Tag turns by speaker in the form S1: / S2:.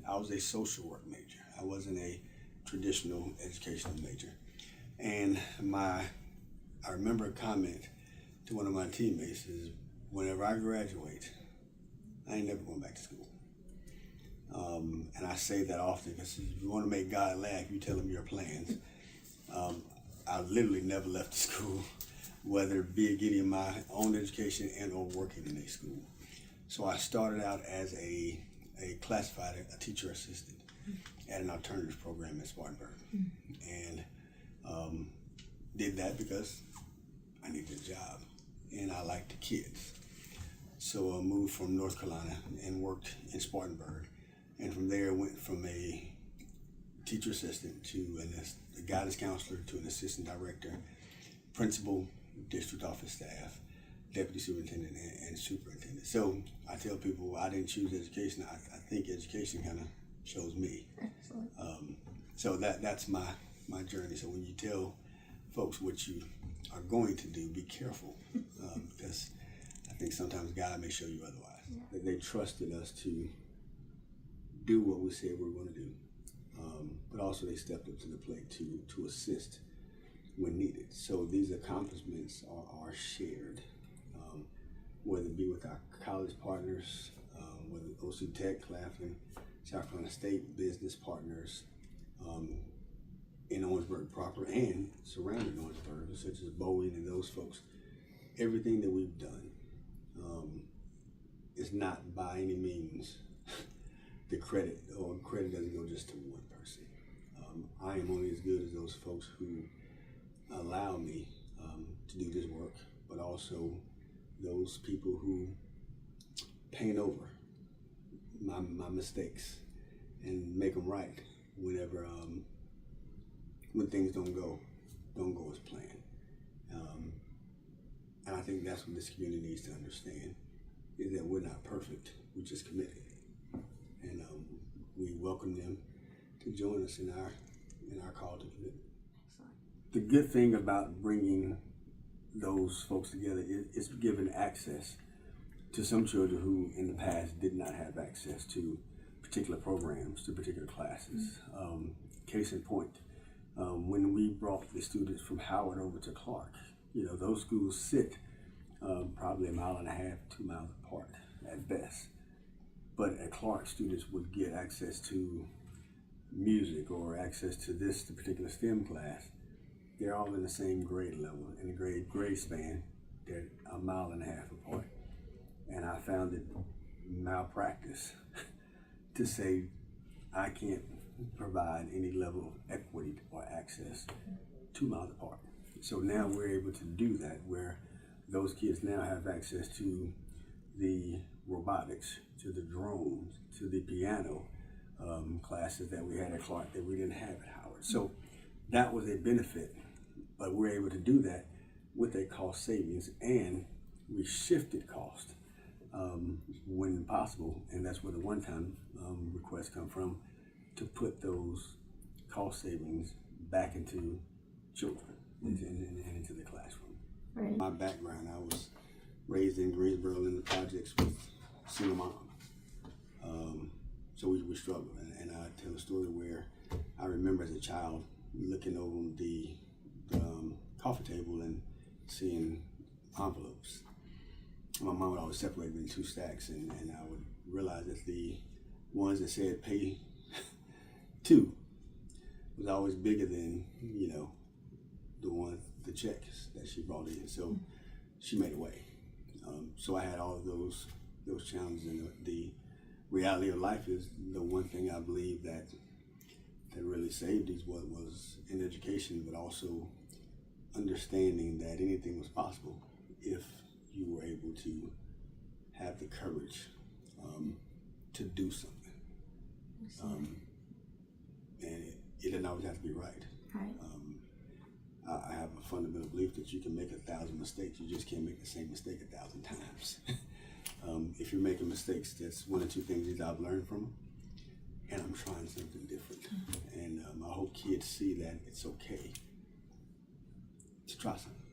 S1: I was a social work major. I wasn't a traditional educational major. And I remember a comment to one of my teammates is, whenever I graduate, I ain't never going back to school. And I say that often because if you want to make God laugh, you tell him your plans. I literally never left the school, whether it be getting my own education and or working in a school. So I started out as a classified, a teacher assistant at an alternatives program in Spartanburg. And did that because I needed a job and I liked the kids. So I moved from North Carolina and worked in Spartanburg. And from there, went from a teacher assistant to a guidance counselor to an assistant director, principal, district office staff, deputy superintendent, and superintendent. So I tell people I didn't choose education. I think education kind of chose me.
S2: Excellent.
S1: So that's my journey. So when you tell folks what you are going to do, be careful, because I think sometimes God may show you otherwise.
S2: Yeah.
S1: That they trusted us to do what we said we were going to do, but also they stepped up to the plate to assist when needed. So these accomplishments are shared, whether it be with our college partners, whether OC Tech, Claflin, South Carolina State business partners, in Orangeburg proper and surrounding Orangeburg, such as Bowie and those folks. Everything that we've done is not by any means the credit, or credit doesn't go just to one person. I am only as good as those folks who allow me to do this work, but also those people who paint over my mistakes and make them right whenever when things don't go as planned. And I think that's what this community needs to understand, is that we're not perfect, we're just committed. And we welcome them to join us in our call to commitment.
S2: Excellent.
S1: The good thing about bringing those folks together is giving access to some children who in the past did not have access to particular programs, to particular classes. Case in point, when we brought the students from Howard over to Clark, those schools sit probably 1.5 miles, 2 miles apart at best. But at Clark, students would get access to music or access to the particular STEM class. They're all in the same grade level, in the grade span. They're 1.5 miles apart. And I found it malpractice to say I can't provide any level of equity or access 2 miles apart. So now we're able to do that, where those kids now have access to the robotics, to the drones, to the piano classes that we had at Clark that we didn't have at Howard. So that was a benefit, but we're able to do that with a cost savings, and we shifted cost when possible, and that's where the one-time requests come from, to put those cost savings back into children and into the classroom.
S2: Right.
S1: My background, I was raised in Greensboro in the projects with single mom. So we struggled, and I tell a story where I remember as a child looking over the coffee table and seeing envelopes. My mom would always separate them in 2 stacks, and I would realize that the ones that said pay 2 was always bigger than, the checks that she brought in. So she made a way. So I had all of those challenges, and the reality of life is the one thing I believe that really saved us was in education, but also understanding that anything was possible if you were able to have the courage to do something. And it didn't always have to be right.
S2: Right.
S1: I have a fundamental belief that you can make 1,000 mistakes, you just can't make the same mistake 1,000 times. If you're making mistakes, that's one or 2 things that I've learned from them, and I'm trying something different. And I hope kids see that it's okay to try something.